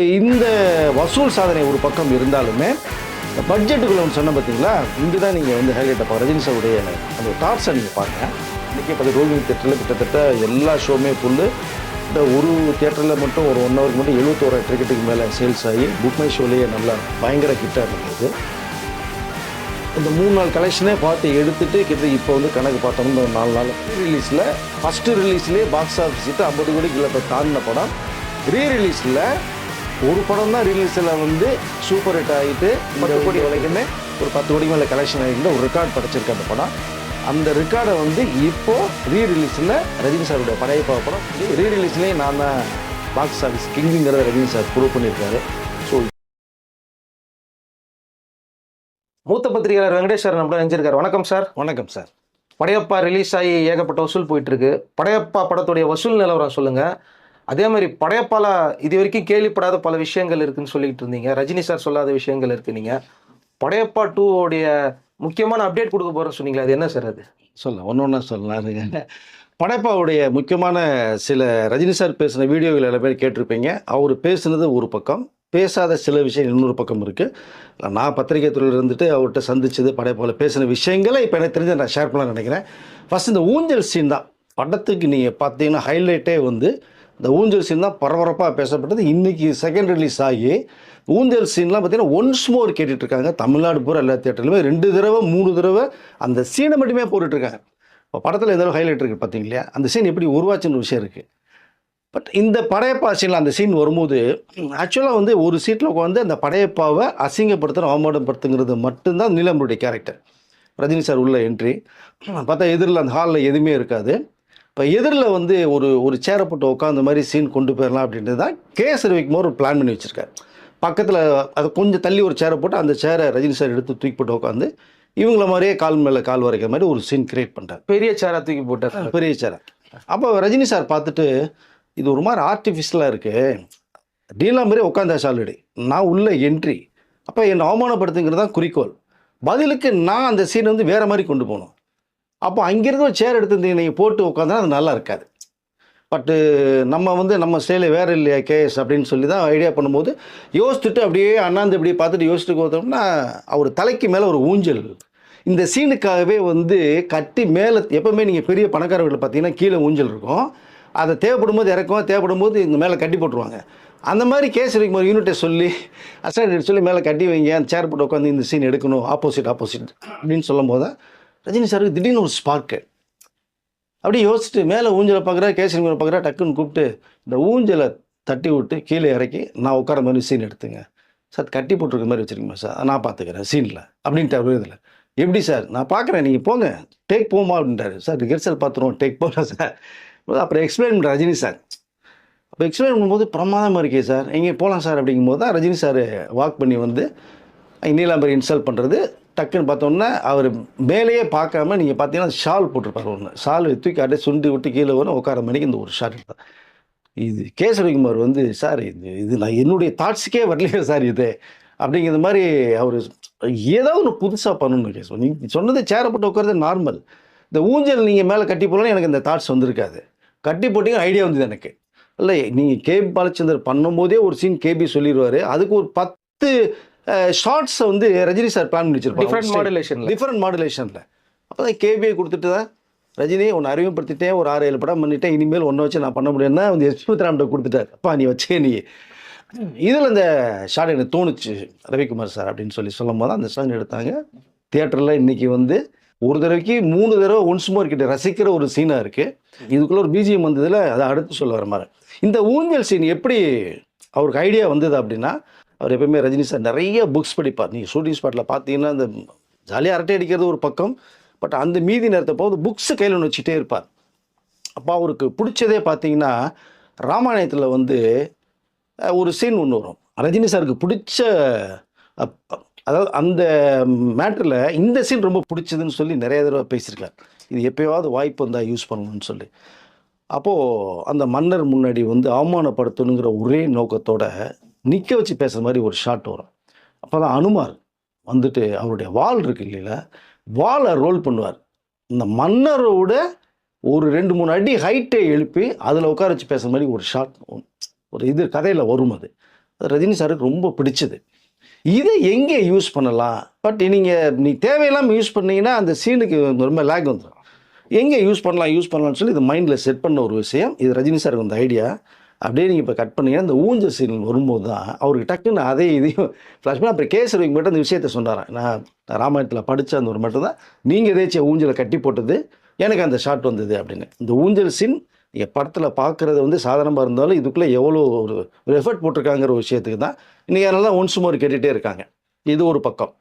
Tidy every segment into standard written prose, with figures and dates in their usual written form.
இந்த வசூல் சாதனை ஒரு பக்கம் இருந்தாலுமே பட்ஜெட்டுக்குள்ள ஒன்று சொன்ன பார்த்தீங்களா, இங்கே தான் நீங்கள் வந்து ஹைலைட் அப்போ ரஜினி சாருடைய அந்த தாட்ஸை நீங்கள் பாருங்கள். இன்றைக்கி பார்த்து ரோகிணி தேட்டரில் கிட்டத்தட்ட எல்லா ஷோவுமே ஃபுல்லு. இந்த ஒரு தேட்டரில் மட்டும் ஒரு 1 ஹவருக்கு மட்டும் 71 டிக்கெட்டுக்கு மேலே சேல்ஸ் ஆகி புக் மை ஷோலேயே நல்லா பயங்கர ஹிட்டாக இருந்தது. இந்த 3 நாள் கலெக்ஷனே பார்த்து எடுத்துகிட்டு கிட்ட இப்போ வந்து கணக்கு பார்த்தோம்னா 4 நாள் ரிலீஸில் ஃபஸ்ட்டு ரிலீஸ்லேயே பாக்ஸ் ஆஃபீஸ் கிட்ட 50 கோடிக்கு இல்லை தாண்டின படம். ரீரிலீஸில் ஒரு படம் தான் ரிலீஸில் வந்து சூப்பர் ஹிட் ஆகிட்டு 10 கோடி வரைக்குமே ஒரு 10 கோடி மேலே கலெக்ஷன் ஆகிட்டு ஒரு ரெக்கார்ட் படைச்சிருக்கு அந்த படம். அந்த ரெக்கார்டை வந்து இப்போது ரீரிலீஸில் ரஜினி சாருடைய படையப்பா படம் ரீரிலீஸ்லேயே நான் தான் பாக்ஸ் ஆஃபீஸ் கிங்குங்கிறத ரஜினி சார் ப்ரூவ் பண்ணியிருக்காரு. ஸோ மூத்த பத்திரிகையாளர் வெங்கடேஷ் சார் நம்மள நினைச்சிருக்காரு. வணக்கம் சார். வணக்கம் சார். படையப்பா ரிலீஸ் ஆகி ஏகப்பட்ட வசூல் போயிட்டுருக்கு. படையப்பா படத்துடைய வசூல் நிலவரம் சொல்லுங்கள். அதே மாதிரி படையப்பால இது வரைக்கும் கேள்விப்படாத பல விஷயங்கள் இருக்குதுன்னு சொல்லிக்கிட்டு இருந்தீங்க. ரஜினி சார் சொல்லாத விஷயங்கள் இருக்குது. நீங்கள் படையப்பா 2 முக்கியமான அப்டேட் கொடுக்க போகிறேன்னு சொன்னீங்களா, அது என்ன சார்? அது ஒன்று சொல்லலாம். படையப்பாவுடைய முக்கியமான சில ரஜினி சார் பேசின வீடியோவில் எல்லா பேர் கேட்டிருப்பீங்க. அவர் பேசுனது ஒரு பக்கம், பேசாத சில விஷயம் இன்னொரு பக்கம் இருக்குது. நான் பத்திரிகை துறையில் இருந்துட்டு அவர்கிட்ட சந்திச்சது படையப்பாவில் பேசின விஷயங்களை இப்போ எனக்கு தெரிஞ்ச நான் ஷேர் பண்ண நினைக்கிறேன். ஃபஸ்ட் இந்த ஊஞ்சல் சீன் தான் படத்துக்கு நீங்கள் பார்த்தீங்கன்னா ஹைலைட்டே வந்து இந்த ஊஞ்சல் சீன் தான் பரபரப்பாக பேசப்பட்டது. இன்றைக்கி செகண்ட் ரிலீஸ் ஆகி ஊஞ்சல் சீன்லாம் பார்த்தீங்கன்னா ஒன்ஸ் மோர் கேட்டுட்ருக்காங்க. தமிழ்நாடு பூரா எல்லா தேட்டர்லையுமே 2 தடவை 3 தடவை அந்த சீனை மட்டுமே போட்டுட்ருக்காங்க. இப்போ படத்தில் எந்த ஹைலைட் இருக்குது பார்த்தீங்களா, அந்த சீன் எப்படி உருவாச்சுன்னு விஷயம் இருக்குது. பட் இந்த படையப்பா சீனில் அந்த சீன் வரும்போது ஆக்சுவலாக வந்து ஒரு சீட்டில் உட்காந்து அந்த படையப்பாவை அசிங்கப்படுத்துகிற அவமானப்படுத்துங்கிறது மட்டும்தான் நீலம்பருடைய கேரக்டர். ரஜினி சார் உள்ள என்ட்ரி பார்த்தா எதிரில் அந்த ஹாலில் எதுவுமே இருக்காது. இப்போ எதிரில் வந்து ஒரு சேரை போட்டு உட்காந்த மாதிரி சீன் கொண்டு போயிடலாம் அப்படின்றது தான் கே.எஸ். ரவிக்குமார் ஒரு பிளான் பண்ணி வச்சுருக்காரு. பக்கத்தில் அதை கொஞ்சம் தள்ளி ஒரு சேரை போட்டு அந்த சேரை ரஜினி சார் எடுத்து தூக்கி போட்டு உட்காந்து இவங்கள மாதிரியே கால் மேலே கால் வரைக்கிற மாதிரி ஒரு சீன் கிரியேட் பண்ணுறாரு. பெரிய சேரை தூக்கி போட்டார். பெரிய சேரை. அப்போ ரஜினி சார் பார்த்துட்டு இது ஒரு மாதிரி ஆர்டிஃபிஷியலாக இருக்குது, டீலா மாதிரியே உட்காந்தாச்சு ஆல்ரெடி, நான் உள்ள என்ட்ரி, அப்போ என்னை அவமானப்படுத்துங்கிறது தான் குறிக்கோள். பதிலுக்கு நான் அந்த சீனை வந்து வேறு மாதிரி கொண்டு போகணும். அப்போ அங்கேருந்து ஒரு சேர் எடுத்து நீங்கள் போட்டு உட்காந்தா அது நல்லா இருக்காது. பட்டு நம்ம வந்து நம்ம ஸ்டைலில் வேறு இல்லையா கேஎஸ் அப்படின்னு சொல்லி தான் ஐடியா பண்ணும்போது யோசிச்சுட்டு அப்படியே அண்ணாந்து இப்படியே பார்த்துட்டு யோசிச்சுட்டு பார்த்தோம்னா அவர் தலைக்கு மேலே ஒரு ஊஞ்சல் இந்த சீனுக்காகவே வந்து கட்டி மேலே. எப்போவுமே நீங்கள் பெரிய பணக்காரர்களை பார்த்தீங்கன்னா கீழே ஊஞ்சல் இருக்கும், அதை தேவைப்படும் போது இறக்கும், தேவைப்படும் போது இங்கே மேலே கட்டி போட்டுருவாங்க. அந்த மாதிரி கே.எஸ். ரவிக்குமார் யூனிட்டை சொல்லி அசைன் சொல்லி மேலே கட்டி வைங்க, அந்த சேர் போட்டு உட்காந்து இந்த சீன் எடுக்கணும் ஆப்போசிட் அப்படின்னு சொல்லும் போது ரஜினி சாருக்கு திடீர்னு ஒரு ஸ்பார்க்கு. அப்படியே யோசிச்சுட்டு மேலே ஊஞ்சலை பார்க்குறா, கே.எஸ். ரவிக்குமார் பார்க்குறா, டக்குன்னு கூப்பிட்டு இந்த ஊஞ்சலை தட்டி விட்டு கீழே இறக்கி நான் உட்கார மாதிரி சீன் எடுத்துங்க சார், கட்டி போட்டிருக்க மாதிரி வச்சுருக்கீங்க சார், நான் பார்த்துக்கிறேன் சீனில் அப்படின்ட்டு இதில் எப்படி சார் நான் பார்க்குறேன், நீங்கள் போங்க டேக் போமா அப்படின்ட்டாரு. சார் ரிஹர்சல் பார்த்துருவோம், டேக் போகலாம் சார். அப்புறம் எக்ஸ்பிளைன் பண்ணுற ரஜினி சார். அப்போ எக்ஸ்பிளைன் பண்ணும்போது பிரமாதமாக இருக்கே சார், எங்கே போகலாம் சார் அப்படிங்கும்போது தான் ரஜினி சார் வாக் பண்ணி வந்து நீலாம்பரி இன்ஸ்டால் பண்ணுறது. டக்குன்னு பார்த்தோன்னா அவர் மேலேயே பார்க்காம நீங்கள் பார்த்தீங்கன்னா ஷால் போட்டிருப்பார். ஒன்று ஷால் தூக்கி அப்படியே சுண்டி விட்டு கீழே வரும் உட்கார மணிக்கு இந்த ஒரு ஷாட் எடுத்தார். இது கே.எஸ். ரவிக்குமார் வந்து சார் இது நான் என்னுடைய தாட்ஸுக்கே வரலையே சார் இது அப்படிங்கிற மாதிரி அவர் ஏதாவது ஒன்று புதுசாக பண்ணணும்னு கேஸ். நீங்கள் சொன்னது சேரை போட்டு உட்காரது நார்மல், இந்த ஊஞ்சல் நீங்கள் மேலே கட்டி போடலாம் எனக்கு இந்த தாட்ஸ் வந்திருக்காது. கட்டி போட்டிங்க ஐடியா வந்தது எனக்கு. இல்லை நீங்கள் கேபி பாலச்சந்தர் பண்ணும்போதே ஒரு சீன் கேபி சொல்லிடுவார், அதுக்கு ஒரு 10 ஷார்ட்ஸை வந்து ரஜினி சார் பிளான் பண்ணி வச்சிருப்பாங்க டிஃப்ரெண்ட் மாடுலேஷனில். அப்போ தான் கேபியை கொடுத்துட்டு தான் ரஜினி ஒன்று அறிமுகப்படுத்திட்டேன், ஒரு 6-7 படம் பண்ணிட்டேன், இனிமேல் ஒன்றை வச்சு நான் பண்ண முடியும்னா வந்து எஸ். ராம்கிட்ட கொடுத்துட்டார். அப்பா நீ வச்சே நீ இதில் இந்த ஷார்ட் எனக்கு தோணுச்சு ரவிக்குமார் சார் அப்படின்னு சொல்லும் போது அந்த ஷார்ட் எடுத்தாங்க. தியேட்டரில் இன்றைக்கி வந்து ஒரு தடவைக்கு 3 தடவை ஒன்ஸ் மோர் கிட்ட ரசிக்கிற ஒரு சீனாக இருக்குது. இதுக்குள்ளே ஒரு பிஜிஎம் வந்ததில் அதை அடுத்து சொல்ல வர மாதிரி இந்த ஊஞ்சல் சீன் எப்படி அவருக்கு ஐடியா வந்தது அப்படின்னா, அவர் எப்பவுமே ரஜினி சார் நிறைய புக்ஸ் படிப்பார். நீங்கள் ஷூட்டிங் ஸ்பாட்டில் பார்த்தீங்கன்னா இந்த ஜாலியாக அரட்டை அடிக்கிறது ஒரு பக்கம், பட் அந்த மீதி நேரத்தை போது புக்ஸு கையில் ஒன்று வச்சுட்டே இருப்பார். அப்போ அவருக்கு பிடிச்சதே பார்த்தீங்கன்னா ராமாயணத்தில் வந்து ஒரு சீன் ஒன்று வரும். ரஜினி சாருக்கு பிடிச்ச அதாவது அந்த மேட்டரில் இந்த சீன் ரொம்ப பிடிச்சதுன்னு சொல்லி நிறைய தடவை பேசியிருக்கார். இது எப்போயாவது வாய்ப்பு வந்தால் யூஸ் பண்ணணும்னு சொல்லி. அப்போது அந்த மன்னர் முன்னாடி வந்து அவமானப்படுத்தணுங்கிற ஒரே நோக்கத்தோட நிற்க வச்சு பேசுகிற மாதிரி ஒரு ஷாட் வரும். அப்போ தான் அனுமார் வந்துட்டு அவருடைய வால் இருக்கு இல்லைங்களா, வாலை ரோல் பண்ணுவார். இந்த மன்னரோட ஒரு 2-3 அடி ஹைட்டை எழுப்பி அதில் உட்கார வச்சு பேசுகிற மாதிரி ஒரு ஷாட் ஒரு இது கதையில் வரும். அது அது ரஜினி சாருக்கு ரொம்ப பிடிச்சது. இதை எங்கே யூஸ் பண்ணலாம்? பட் நீ தேவையில்லாமல் யூஸ் பண்ணீங்கன்னா அந்த சீனுக்கு ரொம்ப லேக் வந்துடும். எங்கே யூஸ் பண்ணலாம்னு சொல்லி இது மைண்டில் செட் பண்ண ஒரு விஷயம். இது ரஜினி சாருக்கு வந்த ஐடியா. அப்படியே நீங்கள் இப்போ கட் பண்ணீங்கன்னா இந்த ஊஞ்சல் சீன் வரும்போது தான் அவருக்கு டக்குன்னு அதே இதையும் ஃப்ளாஷ் பண்ணி அப்புறம் கேசரிக்கு மட்டும் அந்த விஷயத்த சொன்னாராம். நான் ராமாயணத்தில் படித்த அந்த ஒரு மட்டும் தான் நீங்கள் எதாச்சும் ஊஞ்சலை கட்டி போட்டது எனக்கு அந்த ஷாட் வந்தது அப்படின்னு. இந்த ஊஞ்சல் சீன் நீங்கள் படத்தில் பார்க்குறது வந்து சாதாரணமாக இருந்தாலும் இதுக்குள்ளே எவ்வளோ ஒரு எஃபர்ட் போட்டிருக்காங்கிற ஒரு விஷயத்துக்கு தான் இன்றைக்கி அதனால தான் ஒன்ஸ் மோர் கேட்டுகிட்டே இருக்காங்க. இது ஒரு பக்கம்.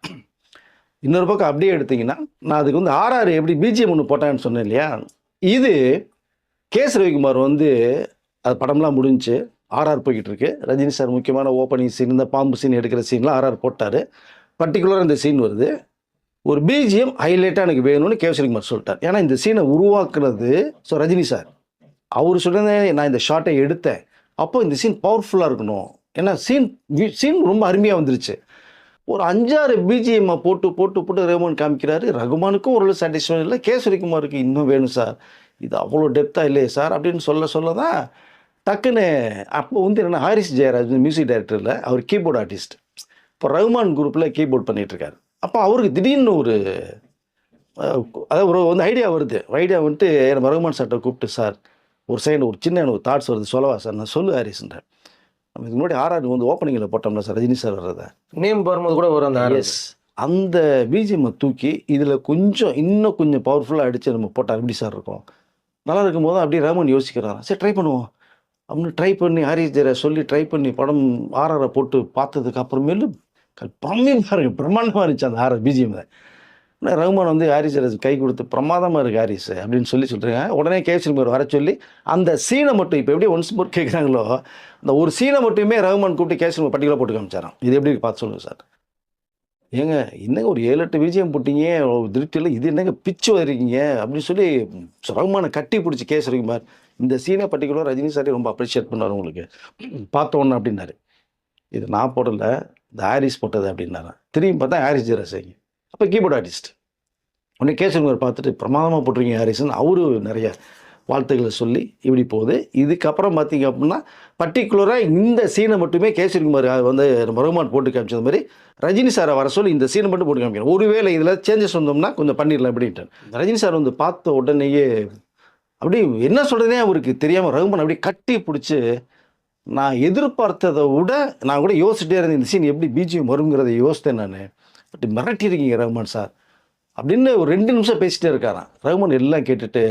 இன்னொரு பக்கம் அப்படியே எடுத்திங்கன்னா நான் அதுக்கு வந்து ஆர்ஆர் எப்படி பிஜிஎம் ஒன்று போட்டான்னு சொன்னேன் இல்லையா, இது கேஎஸ் ரவிக்குமார் வந்து அது படம்லாம் முடிஞ்சு ஆர்ஆர் போய்கிட்டு இருக்கு. ரஜினி சார் முக்கியமான ஓப்பனிங் சீன் இந்த பாம்பு சீன் எடுக்கிற சீன்லாம் ஆர்ஆர் போட்டார். பர்டிகுலராக இந்த சீன் வருது. ஒரு பிஜிஎம் ஹைலைட்டாக எனக்கு வேணும்னு கேஎஸ் ரவிக்குமார் சொல்லிட்டார். ஏன்னா இந்த சீனை உருவாக்குறது ரஜினி சார். அவர் சொல்லுறது நான் இந்த ஷாட்டை எடுத்தேன். அப்போ இந்த சீன் பவர்ஃபுல்லாக இருக்கணும். ஏன்னா சீன் ரொம்ப அருமையாக வந்துருச்சு. ஒரு 5-6 பிஜிஎம்மை போட்டு ரகுமான் காமிக்கிறாரு. ரகுமானுக்கும் ஓரளவு சாட்டிஸ்ஃபை இல்லை, கேஎஸ் ரவிக்குமாருக்கு இன்னும் வேணும் சார், இது அவ்வளோ டெப்த்தாக இல்லையே சார் அப்படின்னு சொல்ல தான் டக்குன்னு அப்போ வந்து என்னென்னா ஹாரிஸ் ஜெயராஜ் மியூசிக் டைரக்டரில் அவர் கீபோர்டு ஆர்டிஸ்ட். இப்போ ரகுமான் குரூப்பில் கீபோர்ட் பண்ணிகிட்ருக்காரு. அப்போ அவருக்கு திடீர்னு ஒரு அதாவது ஒரு வந்து ஐடியா வருது. ஐடியா வந்துட்டு நம்ம ரகுமான் சார்கிட்ட கூப்பிட்டு, சார் ஒரு செகண்ட் ஒரு சின்ன எனக்கு தாட்ஸ் வருது சொல்லவா சார்? நான் சொல்லு ஹாரிஸ்ன்றேன். நம்ம இதுக்கு முன்னாடி ஆர்ஆர் வந்து ஓப்பனிங்கில் போட்டோம்ல சார் ரஜினி சார் வர்றதை நேம் வரும்போது கூட வரும் அந்த எஸ் அந்த பிஜிஎம்மை தூக்கி இதில் இன்னும் கொஞ்சம் பவர்ஃபுல்லாக அடித்து நம்ம போட்டால் எப்படி சார் இருக்கும்? நல்லா இருக்கும்போது அப்படியே ரகுமான் யோசிக்கிறாராம். சரி ட்ரை பண்ணுவோம் அப்படின்னு ட்ரை பண்ணி ஹாரிஸ் ஜெயராஜ் சொல்லி ட்ரை பண்ணி படம் ஆர்ஆரை போட்டு பார்த்ததுக்கு அப்புறமேலு பாருங்க பிரம்மாண்டமாக இருந்துச்சு அந்த ஆர்ஆர் பிஜிஎம். ரகுமான் வந்து ஹாரிஸ் ஜெயராஜ் கை கொடுத்து பிரமாதமாக இருக்குது ஹாரிஸ் அப்படின்னு சொல்லிருக்காங்க. உடனே கேஎஸ் ரவிக்குமார் வர சொல்லி அந்த சீனை மட்டும் இப்போ எப்படி ஒன்ஸ் மோர் கேட்குறாங்களோ அந்த ஒரு சீனை மட்டுமே ரகுமான் கூப்பிட்டு கேஎஸ் ரவிக்குமார் பட்டியலாக போட்டு காமிச்சாராம். இது எப்படி பார்த்து சொல்லுங்கள் சார். ஏங்க என்னங்க ஒரு 7-8 பிஜிஎம் போட்டிங்க திருப்தியில், இது என்னங்க பிச்சு வந்திருக்கீங்க அப்படின்னு சொல்லி ரகுமானை கட்டி பிடிச்சி கேஎஸ் ரவிக்குமார் இந்த சீனை பர்டிகுலர் ரஜினி சாரே ரொம்ப அப்ரிஷியேட் பண்ணார். உங்களுக்கு பார்த்தோன்னு அப்படின்னாரு. இது நான் போடலை, இந்த ஹாரிஸ் போட்டது அப்படின்னாரு. திரும்பி பார்த்தா ஹாரிஸ் ஜெயராஜ். அப்போ கீபோர்ட் ஆர்டிஸ்ட் உடனே கேஎஸ் ரவிக்குமார் பார்த்துட்டு பிரமாதமாக போட்டிருக்கீங்க ஹாரிஸ்ன்னு அவரு நிறைய வாழ்த்துக்களை சொல்லி இப்படி போகுது. இதுக்கப்புறம் பார்த்தீங்க அப்படின்னா பர்டிகுலராக இந்த சீனை மட்டுமே கேஎஸ் ரவிக்குமார் வந்து ரகுமான் போட்டு காமிச்சது மாதிரி ரஜினி சாரை வர சொல்லி இந்த சீனை மட்டும் போட்டு காமிக்கணும். ஒருவேளை இதில் சேஞ்சஸ் வந்தோம்னா கொஞ்சம் பண்ணிடலாம் அப்படின்ட்டு ரஜினி சார் வந்து பார்த்த உடனேயே அப்படி என்ன சொல்கிறதே அவருக்கு தெரியாமல் ரகுமான் அப்படியே கட்டி பிடிச்சி, நான் எதிர்பார்த்ததை விட நான் கூட யோசிச்சுட்டே இருந்தேன் இந்த சீன் எப்படி பிஜிஎம் வருங்கிறத யோசித்தேன் நான். பட் மிரட்டிருக்கீங்க ரகுமான் சார் அப்படின்னு ஒரு 2 நிமிஷம் பேசிகிட்டே இருக்காராம். ரகுமான் எல்லாம் கேட்டுட்டு,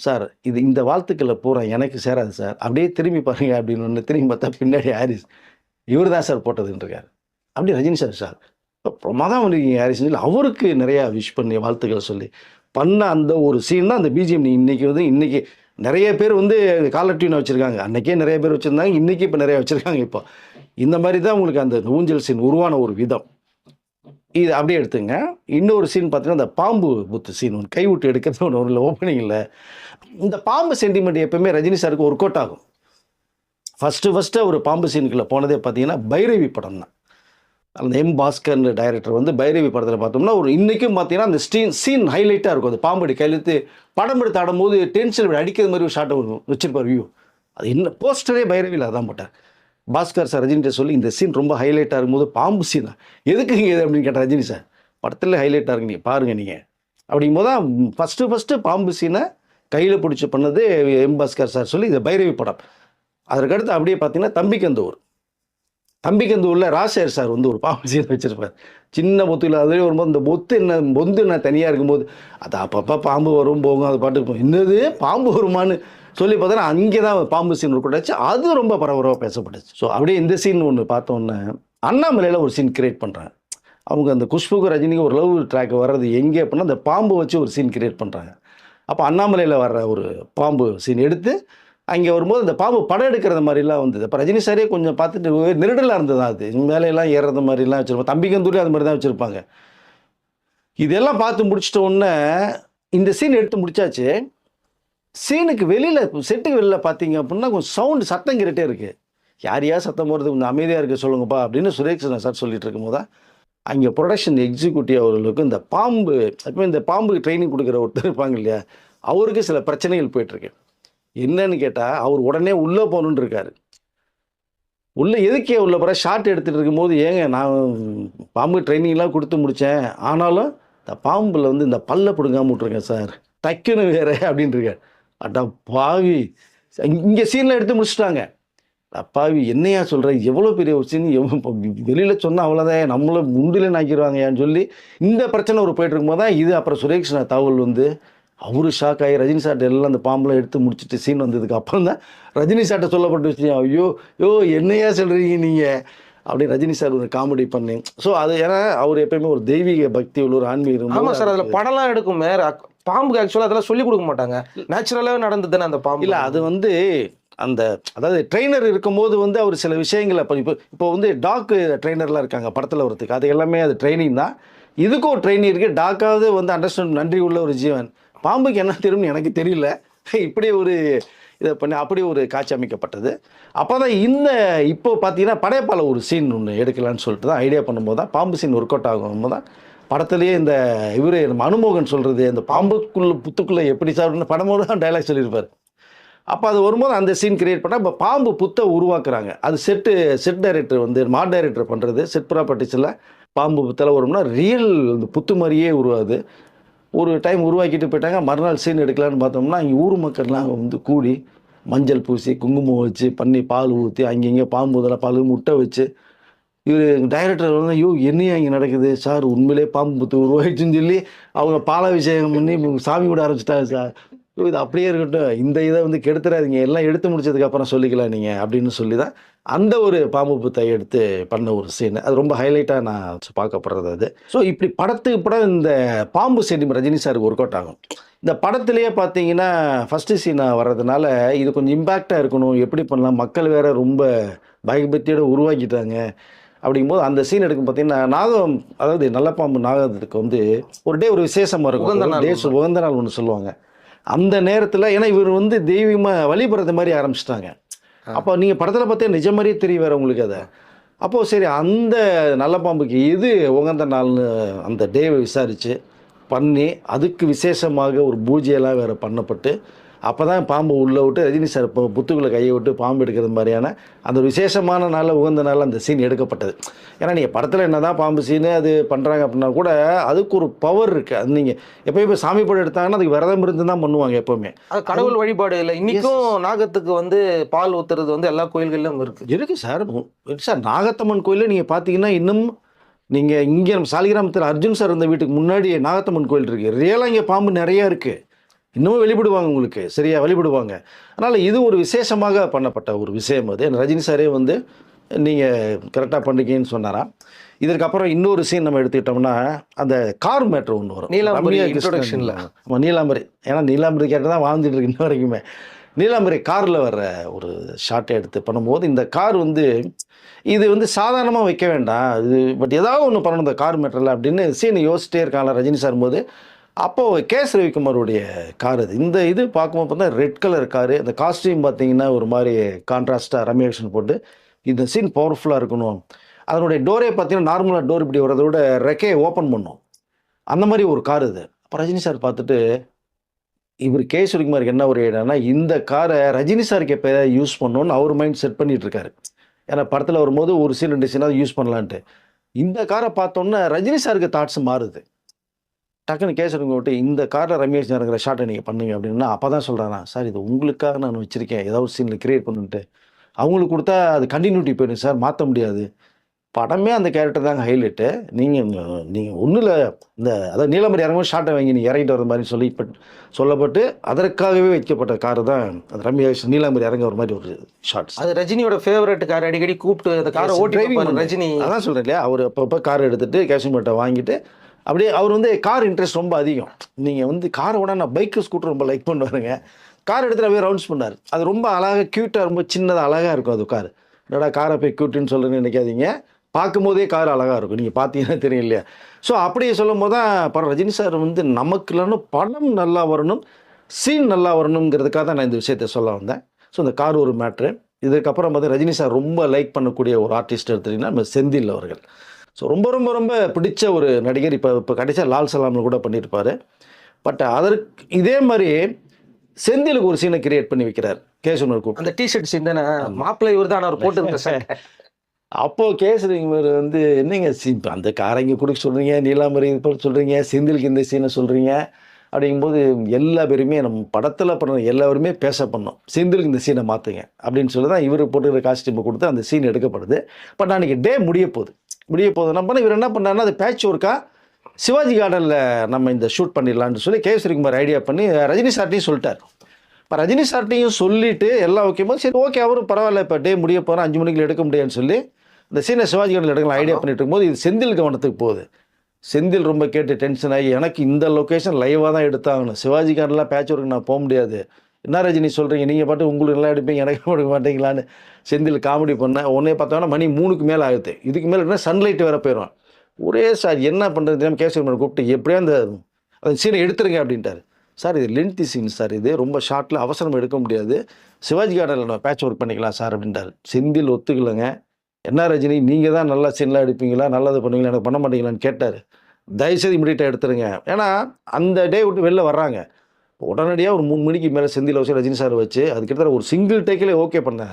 சார் இது இந்த வாழ்த்துக்களை பூரா எனக்கு சேராது சார், அப்படியே திரும்பி பாருங்க அப்படின்னு ஒன்று திரும்பி பார்த்தா பின்னாடி ஹாரிஸ் இவர் தான் சார் போட்டதுன்றிருக்காரு. அப்படி ரஜினி சார் பிரமாதம் பண்ணிருக்கீங்க ஹாரிஸ்னு சொல்லி அவருக்கு நிறையா விஷ் பண்ணி வாழ்த்துக்களை சொல்லி பண்ண அந்த ஒரு சீன் தான் அந்த பிஜிஎம். இன்னைக்கு நிறைய பேர் வந்து காலர் டியூனை வச்சுருக்காங்க. அன்றைக்கே நிறைய பேர் வச்சுருந்தாங்க, இன்றைக்கி இப்போ நிறைய வச்சுருக்காங்க. இப்போ இந்த மாதிரி தான் உங்களுக்கு அந்த ஊஞ்சல் சீன் உருவான ஒரு விதம். இது அப்படியே எடுத்துங்க. இன்னொரு சீன் பார்த்தீங்கன்னா அந்த பாம்பு புத்து சீன் ஒன்று கை விட்டு எடுக்கிறது ஒன்று ஓப்பனிங்கில். இந்த பாம்பு சென்டிமெண்ட் எப்பவுமே ரஜினி சாருக்கு ஒர்க் அவுட் ஆகும். ஃபஸ்ட்டு அவர் பாம்பு சீனுக்குள்ளே போனதே பார்த்தீங்கன்னா பைரவி படம் தான். அந்த பாஸ்கர் டைரக்டர் வந்து பைரவி படத்தில் பார்த்தோம்னா ஒரு இன்றைக்கும் பார்த்தீங்கன்னா அந்த சீன் ஹைலைட்டாக இருக்கும். அந்த பாம்பு கையெழுத்து படம் எடுத்து ஆடும்போது டென்ஷன் அடிக்கிற மாதிரி ஒரு ஷாட்டை வச்சிருப்பார் வியூ. அது என்ன போஸ்டரே பைரவியில் அதான் போட்டார். பாஸ்கர் சார் ரஜினிகிட்ட சொல்லி இந்த சீன் ரொம்ப ஹைலைட்டாக இருக்கும்போது பாம்பு சீனா எதுக்குங்க இது அப்படின்னு கேட்டார் ரஜினி சார். படத்தில் ஹைலைட்டாக இருக்கு, நீங்கள் பாருங்கள் நீங்கள் அப்படிங்கும்போது தான் ஃபஸ்ட்டு பாம்பு சீனை கையில் பிடிச்சி பண்ணது பாஸ்கர் சார் சொல்லி இது பைரவி படம். அதற்கடுத்து அப்படியே பார்த்தீங்கன்னா தம்பிக்கந்தூரில் ராசேர் சார் வந்து ஒரு பாம்பு சீனை வச்சுருப்பார். சின்ன பொத்துல அதுவே வரும்போது இந்த பொந்து என்ன தனியாக இருக்கும்போது அது அப்பப்போ பாம்பு வரும் போகும், அது பாட்டுக்கு போகும். என்னது பாம்பு வருமானு சொல்லி பார்த்தோன்னா அங்கே தான் பாம்பு சீன் கூட்டாச்சு. அது ரொம்ப பரபரப்பாக பேசப்பட்டுச்சு. ஸோ அப்படியே இந்த சீன் ஒன்று பார்த்தோன்னே அண்ணாமலையில் ஒரு சீன் கிரியேட் பண்ணுறாங்க. அவங்க அந்த குஷ்புக்கு ரஜினிக்கு ஒரு லவ் ட்ராக் வர்றது எங்கே அப்படின்னா அந்த பாம்பு வச்சு ஒரு சீன் கிரியேட் பண்ணுறாங்க. அப்போ அண்ணாமலையில் வர்ற ஒரு பாம்பு சீன் எடுத்து அங்கே வரும்போது அந்த பாம்பு படம் எடுக்கிறது மாதிரிலாம் வந்தது. அப்போ ரஜினி சாரே கொஞ்சம் பார்த்துட்டு நெருடலாக இருந்தது. அது மேலையெல்லாம் ஏறுறது மாதிரிலாம் வச்சுருப்பாங்க. தம்பிக்கந்தூரில் அது மாதிரி தான் வச்சுருப்பாங்க. இதெல்லாம் பார்த்து முடிச்சிட்ட உடனே இந்த சீன் எடுத்து முடிச்சாச்சு. சீனுக்கு வெளியில் செட்டுக்கு வெளியில் பார்த்தீங்க அப்படின்னா கொஞ்சம் சவுண்டு சத்தம் கிட்டே இருக்குது. யாரையா சத்தம் போகிறது கொஞ்சம் அமைதியாக இருக்க சொல்லுங்கப்பா அப்படின்னு சுரேஷ் சார் சொல்லிட்டு இருக்கும்போது தான் அங்கே ப்ரொடக்ஷன் எக்ஸிக்யூட்டிவ் அவர்களுக்கு இந்த பாம்பு எப்போ இந்த பாம்புக்கு ட்ரைனிங் கொடுக்குற ஒருத்தர் இருப்பாங்க இல்லையா, அவருக்கு சில பிரச்சனைகள் போயிட்டுருக்கு. என்னன்னு கேட்டால் அவர் உடனே உள்ளே போகணுன்னு இருக்காரு. உள்ள எதுக்கே உள்ள பிறகு ஷார்ட் எடுத்துகிட்டு இருக்கும்போது ஏங்க நான் பாம்பு ட்ரைனிங்லாம் கொடுத்து முடித்தேன், ஆனாலும் இந்த பாம்பில் வந்து இந்த பல்ல பிடுங்காம விட்ருக்கேன் சார், தைக்கணும் வேற அப்படின்னு இருக்கார். அட்டா பாவி, இங்கே சீனில் எடுத்து முடிச்சிட்டாங்க. அப்பாவி என்னையா சொல்கிற, எவ்வளோ பெரிய ஒரு சீன், வெளியில் சொன்னால் அவ்வளோதான், நம்மள முண்டில நாக்கிடுவாங்கயான்னு சொல்லி இந்த பிரச்சனை ஒரு போயிட்டு இருக்கும்போது தான் இது அப்புறம் சுரேஷ் தகவல் வந்து அவரு ஷாக் ஆகி ரஜினி சார்ட்ட எல்லாம் அந்த பாம்பெலாம் எடுத்து முடிச்சுட்டு சீன் வந்ததுக்கு அப்புறம் தான் ரஜினி சார்ட்ட சொல்லப்பட்ட விஷயம். ஐயோ யோ என்னையா சொல்கிறீங்க நீங்கள் அப்படி ரஜினி சார் ஒரு காமெடி பண்ணி. ஸோ அது ஏன்னா அவர் எப்பயுமே ஒரு தெய்வீக பக்தி உள்ள ஒரு ஆன்மீகம். ஆமாம் சார், அதில் படம்லாம் எடுக்குமே பாம்புக்கு ஆக்சுவலாக அதெல்லாம் சொல்லிக் கொடுக்க மாட்டாங்க, நேச்சுரலாகவே நடந்ததுன்னு அந்த பாம்பு. இல்லை அது வந்து அந்த அதாவது ட்ரெயினர் இருக்கும்போது வந்து அவர் சில விஷயங்களை இப்போ வந்து டாக் ட்ரெயினர்லாம் இருக்காங்க படத்தில் வரத்துக்கு, அது எல்லாமே அது ட்ரைனிங் தான். இதுக்கும் ஒரு ட்ரைனிங் இருக்குது. டாக்காவது வந்து அண்டர்ஸ்டாண்ட் நன்றி உள்ள ஒரு ஜீவன், பாம்புக்கு என்ன தெரியும்னு எனக்கு தெரியல. இப்படி ஒரு இதை பண்ணி அப்படி ஒரு காட்சி அமைக்கப்பட்டது. அப்போ தான் இப்போ பார்த்தீங்கன்னா படையப்பால ஒரு சீன் ஒன்று எடுக்கலான்னு சொல்லிட்டு தான் ஐடியா பண்ணும்போது தான் பாம்பு சீன் ஒர்க் அவுட் ஆகும்போது தான் படத்துலேயே இந்த இவர் நம்ம அனுமோகன் சொல்கிறது இந்த புத்துக்குள்ளே எப்படி சாப்பிட்றன்னு படமோடு தான் டைலாக் சொல்லியிருப்பார். அப்போ அது வரும்போது அந்த சீன் கிரியேட் பண்ணால் இப்போ பாம்பு புத்தை உருவாக்குறாங்க. அது செட் டைரக்டர் வந்து மார்ட் டைரக்டர் பண்ணுறது. செட் ப்ராப்பர்ட்டிஸில் பாம்பு புத்தெல்லாம் வரும்னா ரியல் இந்த புத்து மாதிரியே உருவாது. ஒரு டைம் உருவாக்கிட்டு போயிட்டாங்க. மறுநாள் சீன் எடுக்கலான்னு பார்த்தோம்னா இங்கே ஊர் மக்கள்லாம் வந்து கூடி மஞ்சள் பூசி குங்குமம் வச்சு பண்ணி பால் ஊற்றி அங்கங்கே பாம்பு இதெல்லாம் பால் முட்டை வச்சு இவர் டைரக்டர் வந்து ஐயோ என்னையா இங்கே நடக்குது சார், உண்மையிலே பாம்பு புத்து உருவாயிடுச்சுன்னு சொல்லி அவங்க பாலாபிஷேகம் பண்ணி சாமி விட ஆரம்பிச்சிட்டாங்க சார். இது அப்படியே இருக்கட்டும், இந்த இதை வந்து கெடுத்துறாதீங்க, எல்லாம் எடுத்து முடிச்சதுக்கப்புறம் சொல்லிக்கலாம் நீங்கள் அப்படின்னு சொல்லி தான் அந்த ஒரு பாம்பு புத்தை எடுத்து பண்ண ஒரு சீன். அது ரொம்ப ஹைலைட்டாக நான் பார்க்கப்படுறது அது. ஸோ இப்படி படத்துக்கு படம் இந்த பாம்பு சீன் ரஜினி சாருக்கு ஒர்க் அவுட் ஆகும். இந்த படத்துலேயே பார்த்தீங்கன்னா ஃபஸ்ட்டு சீனாக வர்றதுனால இது கொஞ்சம் இம்பேக்டாக இருக்கணும், எப்படி பண்ணலாம், மக்கள் வேற ரொம்ப பயபக்தியோடு உருவாக்கிட்டாங்க. அப்படிங்கும்போது அந்த சீன் எடுக்கும் பார்த்தீங்கன்னா நாகம், அதாவது நல்ல பாம்பு நாகத்துக்கு வந்து ஒரு டே ஒரு விசேஷமாக இருக்கும், உகந்த நாள் ஒன்று சொல்லுவாங்க. அந்த நேரத்தில் ஏன்னா இவர் வந்து தெய்வீகமாக வழிபடுறது மாதிரி ஆரம்பிச்சிட்டாங்க. அப்போ நீங்கள் படத்தில் பார்த்தே நிஜ மாதிரியே தெரிய வேறு உங்களுக்கு அதை. அப்போது சரி அந்த நல்ல பாம்புக்கு எது உகந்த நாள்னு அந்த டேவை விசாரித்து பண்ணி அதுக்கு விசேஷமாக ஒரு பூஜையெல்லாம் வேறு பண்ணப்பட்டு அப்போ தான் பாம்பு உள்ளே விட்டு ரஜினி சார் இப்போ புத்துக்குள்ளே கையை விட்டு பாம்பு எடுக்கிறது மாதிரியான அந்த விசேஷமான நாளில் உகந்த நாளில் அந்த சீன் எடுக்கப்பட்டது. ஏன்னா நீங்கள் படத்தில் என்ன தான் பாம்பு சீனு அது பண்ணுறாங்க அப்படின்னா கூட அதுக்கு ஒரு பவர் இருக்குது. அது நீங்கள் எப்போயுமே சாமி படம் எடுத்தாங்கன்னா அதுக்கு விரதம் இருந்து தான் பண்ணுவாங்க எப்போவுமே. அது கடவுள் வழிபாடு இல்லை. இன்றைக்கும் நாகத்துக்கு வந்து பால் ஊற்றுறது வந்து எல்லா கோயில்களிலும் இருக்குது சார். நாகத்தம்மன் கோயிலில் நீங்கள் பார்த்தீங்கன்னா இன்னும் நீங்கள் இங்கே நம்ம சாலிகிராமத்தில் அர்ஜுன் சார் இருந்த வீட்டுக்கு முன்னாடி நாகத்தம்மன் கோயில் இருக்குது. ரியலாக இங்கே பாம்பு நிறையா இருக்குது, இன்னமும் வெளிப்படுவாங்க உங்களுக்கு, சரியாக வெளிப்படுவாங்க. அதனால் இது ஒரு விசேஷமாக பண்ணப்பட்ட ஒரு விஷயம். அது ரஜினி சாரே வந்து நீங்கள் கரெக்டாக பண்ணிக்கன்னு சொன்னாராம். இதற்கப்புறம் இன்னொரு சீன் நம்ம எடுத்துக்கிட்டோம்னா அந்த கார் மேட்ரு ஒன்று வரும் நீலாம்பரி இன்ட்ரோடக்ஷனில். ஆமாம் நீலாம்பரி, ஏன்னா நீலாம்பரி கேட்டு தான் வாழ்ந்துட்டு இருக்கு இன்ன வரைக்குமே. நீலாம்பரி காரில் வர்ற ஒரு ஷார்ட்டை எடுத்து பண்ணும்போது இந்த கார் வந்து இது வந்து சாதாரணமாக வைக்க வேண்டாம், இது பட் ஏதாவது ஒன்று பண்ணணும் இந்த கார் மேட்டரில் அப்படின்னு சீனை யோசிச்சிட்டே இருக்காங்களா ரஜினி சார் போது. அப்போது கேஎஸ் ரவிக்குமாரோடைய கார் அது. இந்த இது பார்க்கும்போது பார்த்தா ரெட் கலர் காரு, அந்த காஸ்டியூம் பார்த்தீங்கன்னா ஒரு மாதிரி கான்ட்ராஸ்ட்டாக ரம்யாக்ஷன் போட்டு இந்த சீன் பவர்ஃபுல்லாக இருக்கணும். அதனுடைய டோரே பார்த்தீங்கன்னா நார்மலாக டோர் இப்படி வரதை விட ரெக்கையை ஓப்பன் பண்ணும், அந்த மாதிரி ஒரு கார் இது. அப்போ ரஜினி சார் பார்த்துட்டு இவர் கேஎஸ் ரவிக்குமாருக்கு என்ன ஒரு ஐடியானா இந்த காரை ரஜினி சாருக்கு எப்போ ஏதாவது யூஸ் பண்ணணும்னு அவர் மைண்ட் செட் பண்ணிகிட்டு இருக்காரு. ஏன்னா படத்தில் வரும்போது ஒரு சீன் 2 சீனாவது யூஸ் பண்ணலான்ட்டு. இந்த காரை பார்த்தோன்னே ரஜினி சாருக்கு தாட்ஸ் மாறுது. டக்குன்னு கேசருங்க விட்டு இந்த காரில் ரமேஷ் இறங்குற ஷார்ட்டை நீங்கள் பண்ணுங்க அப்படின்னா அப்போ தான் சொல்கிறானா சார் இது உங்களுக்காக நான் வச்சுருக்கேன், ஏதாவது சீனில் கிரியேட் பண்ணிட்டு அவங்களுக்கு கொடுத்தா அது கண்டினியூட்டி போயிடும் சார், மாற்ற முடியாது. படமே அந்த கேரக்டர் தாங்க ஹைலைட்டு. நீங்கள் ஒன்றும் இல்லை, இந்த அதாவது நீலமரி இறங்கும்போது ஷார்ட்டை வாங்கி நீங்கள் இறங்கிட்டு வர மாதிரி சொல்லப்பட்டு அதற்காகவே வைக்கப்பட்ட கார் தான் அந்த ரம்யாஷ் நீலாம்பரி இறங்க ஒரு மாதிரி ஒரு ஷார்ட்ஸ். அது ரஜினியோட ஃபேவரட் கார், அடிக்கடி கூப்பிட்டு அந்த காரை ஓட்டி ரஜினி. அதான் சொல்கிறேன் இல்லையா, அவர் அப்பப்போ கார் எடுத்துகிட்டு கேஷ்மீட்டை வாங்கிட்டு அப்படியே அவர் வந்து கார் இன்ட்ரெஸ்ட் ரொம்ப அதிகம். நீங்கள் வந்து காரை விட நான் பைக்கு ஸ்கூட்டர் ரொம்ப லைக் பண்ணுவாருங்க. கார் எடுத்துகிட்டு அப்படியே ரவுண்ட்ஸ் பண்ணார். அது ரொம்ப அழகாக க்யூட்டாக ரொம்ப சின்னதாக அழகாக இருக்கும் அது கார். என்னடா காரை போய் க்யூட்டுன்னு சொல்லுன்னு நினைக்காதீங்க, பார்க்கும்போதே கார் அழகாக இருக்கும், நீங்கள் பார்த்தீங்கன்னா தெரியும் இல்லையா. ஸோ அப்படியே சொல்லும் போது தான் படம் ரஜினி சார் வந்து நமக்கு இல்லைன்னு படம் நல்லா வரணும், சீன் நல்லா வரணுங்கிறதுக்காக தான் நான் இந்த விஷயத்தை சொல்ல வந்தேன். ஸோ இந்த கார் ஒரு மேட்ரு. இதுக்கப்புறம் வந்து ரஜினி சார் ரொம்ப லைக் பண்ணக்கூடிய ஒரு ஆர்டிஸ்ட் எடுத்துட்டிங்கன்னா நம்ம செந்தில் அவர்கள். ஸோ ரொம்ப ரொம்ப ரொம்ப பிடிச்ச ஒரு நடிகர். இப்போ கடைசியா லால் சலாமில் கூட பண்ணியிருப்பார். பட் அதற்கு இதே மாதிரி செந்திலுக்கு ஒரு சீனை கிரியேட் பண்ணி வைக்கிறார் கேசவன் கூப்பிட்டு. அந்த டிஷர்ட் சீன் தானே, மாப்பிள்ளை இவர் தான் அவர் போட்டு சார். அப்போ கேசரிங்க வந்து என்னங்க அந்த காரைங்க கொடுக்க சொல்றீங்க, நீலாம்பரி இது போல சொல்றீங்க, செந்திலுக்கு இந்த சீனை சொல்றீங்க அப்படிங்கும்போது எல்லா பேருமே நம்ம படத்தில் பண்ண எல்லாருமே பேச பண்ணோம், செந்திலுக்கு இந்த சீனை மாற்றுங்க அப்படின்னு சொல்லி தான் இவர் போட்டுக்கிற காஸ்டியூமை கொடுத்து அந்த சீன் எடுக்கப்படுது. பட் அன்றைக்கி டே முடிய போகுது நம்ம இவர் என்ன பண்ணாருன்னா அது பேட்ச் ஒர்க்காக சிவாஜி கார்டனில் நம்ம இந்த ஷூட் பண்ணிடலான்னு சொல்லி கேசரிகுமார் ஐடியா பண்ணி ரஜினி சார்ட்டையும் சொல்லிட்டார். இப்போ ரஜினி சார்ட்டையும் சொல்லிவிட்டு எல்லாம் ஓகே போது சரி ஓகே அவரும் பரவாயில்ல இப்போ டே முடிய போகிறோம் 5 மணிக்கு எடுக்க முடியாதுன்னு சொல்லி இந்த சீனை சிவாஜி கார்டனில் எடுக்கலாம் ஐடியா பண்ணிட்டு இருக்கும்போது இது செந்தில் கவனத்துக்கு போகுது. செந்தில் ரொம்ப கேட்டு டென்ஷன் ஆகி எனக்கு இந்த லொக்கேஷன் லைவாக தான் எடுத்தாகணும், சிவாஜி கார்டன்லாம் பேட்ச் ஒர்க்கு நான் போக முடியாது, என்ன ரஜினி சொல்கிறீங்க, நீங்கள் பாட்டு உங்களுக்கு எல்லாம் எடுப்பீங்க எனக்கு எடுக்க மாட்டீங்களான்னு செந்தில் காமெடி பண்ணேன். உடனே பார்த்தோன்னா மணி 3க்கு மேலே ஆகுது, இதுக்கு மேலே என்ன சன்லைட் வேறு போயிடும். ஒரே சார் என்ன பண்ணுறது தெரியாமல் கேசவன் கூப்பிட்டு எப்படியா அந்த சீனை எடுத்துருங்க அப்படின்ட்டார். சார் இது லென்த்தி சீன் சார், இது ரொம்ப ஷார்ட்டில் அவசரம் எடுக்க முடியாது, சிவாஜி கார்டனில் நம்ம பேட்ச் ஒர்க் பண்ணிக்கலாம் சார் அப்படின்ட்டார். செந்தில் ஒத்துக்கலைங்க, என்ன ரஜினி நீங்கள் தான் நல்லா சீன்லாம் எடுப்பீங்களா, நல்லது பண்ணுவீங்களா, எனக்கு பண்ண மாட்டீங்களான்னு கேட்டார். தயவுசெய்து இமீடியட்டாக எடுத்துருங்க, ஏன்னா அந்த டே விட்டு வெளில வர்றாங்க. உடனடியாக ஒரு 3 மணிக்கு மேலே செந்தில் வச்சு ரஜினி சார் வச்சு அது கிட்டத்தட்ட ஒரு சிங்கிள் டேக்கிலே ஓகே பண்ண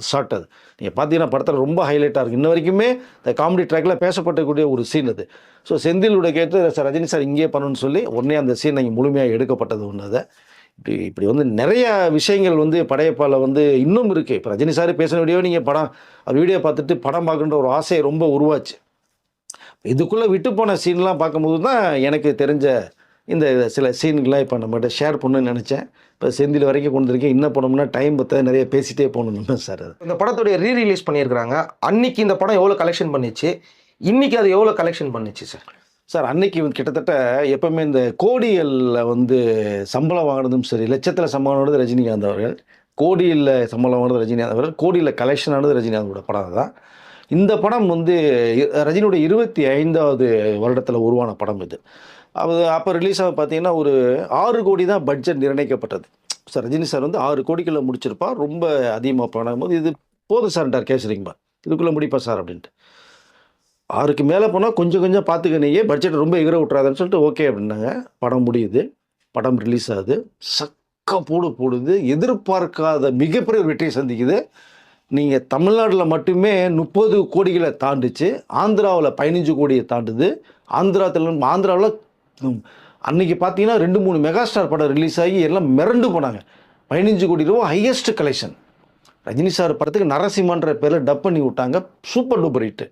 ஷார்ட். அது நீங்கள் பார்த்தீங்கன்னா படத்தில் ரொம்ப ஹைலைட்டாக இருக்குது, இன்ன வரைக்குமே இந்த காமெடி ட்ராக்கில் பேசப்படக்கூடிய ஒரு சீன் அது. ஸோ செந்திலோட கேட்டு சார் ரஜினி சார் இங்கே பண்ணணும்னு சொல்லி உடனே அந்த சீன் இங்கே முழுமையாக எடுக்கப்பட்டது ஒன்று. அதை இப்படி வந்து நிறைய விஷயங்கள் வந்து படையப்பால் வந்து இன்னும் இருக்குது. இப்போ ரஜினி சார் பேசின வீடியோ நீங்கள் வீடியோ பார்த்துட்டு படம் பார்க்குன்ற ஒரு ஆசையை ரொம்ப உருவாச்சு. இதுக்குள்ளே விட்டு போன சீன்லாம் பார்க்கும்போது தான் எனக்கு தெரிஞ்ச இந்த சில சீன்கள்லாம் இப்போ நம்மகிட்ட ஷேர் பண்ணணும்னு நினச்சேன். இப்போ செந்தில் வரைக்கும் கொண்டு இருக்கேன், இன்னும் போனோம்னா டைம் பற்ற நிறைய பேசிகிட்டே போகணும் சார். அது இந்த படத்துடைய ரீரிலீஸ் பண்ணியிருக்கிறாங்க, அன்னைக்கு இந்த படம் எவ்வளோ கலெக்ஷன் பண்ணிச்சு, இன்றைக்கி அது எவ்வளோ கலெக்ஷன் பண்ணிச்சு சார்? சார் அன்னைக்கு கிட்டத்தட்ட எப்போவுமே இந்த கோடிகளில் வந்து சம்பளம் வாங்கினதும் சரி, லட்சத்தில் சம்பளம் வாங்கினது ரஜினிகாந்த் அவர்கள், கோடியில் சம்பளம் வாங்கினது ரஜினிகாந்த் அவர்கள், கோடியில் கலெக்ஷன் ஆனது ரஜினிகாந்தோட படம் தான். இந்த படம் வந்து ரஜினியோட 25வது வருடத்தில் உருவான படம் இது. அப்போ ரிலீஸ் ஆக பார்த்தீங்கன்னா ஒரு 6 கோடி தான் பட்ஜெட் நிர்ணயிக்கப்பட்டது. சார் ரஜினி சார் வந்து 6 கோடிக்குள்ளே முடிச்சிருப்பா, ரொம்ப அதிகமாக பண்ணும்போது இது போதும் சார்ன்றார் கேசரிங்கப்பா, இதுக்குள்ளே முடிப்பா சார் அப்படின்ட்டு. 6க்கு மேலே போனால் கொஞ்சம் பார்த்துக்கணியே, பட்ஜெட் ரொம்ப எகிற விட்றாதுன்னு சொல்லிட்டு ஓகே அப்படின்னாங்க. படம் முடியுது, படம் ரிலீஸ் ஆகுது, சக்க போடுது, எதிர்பார்க்காத மிகப்பெரிய வெற்றியை சந்திக்குது. நீங்கள் தமிழ்நாட்டில் மட்டுமே 30 கோடிகளை தாண்டுச்சு, ஆந்திராவில் 15 கோடியை தாண்டுது. ஆந்திராவில் அன்றைக்கி பார்த்தீங்கன்னா 2-3 மெகாஸ்டார் படம் ரிலீஸ் ஆகி எல்லாம் மிரண்டு போனாங்க. 15 கோடி ரூபா ஹையஸ்ட் கலெக்ஷன். ரஜினி சார் படத்துக்கு நரசிம்மன்ற பேரில் டப் பண்ணி விட்டாங்க, சூப்பர் டூப்பர் ஹிட்டு.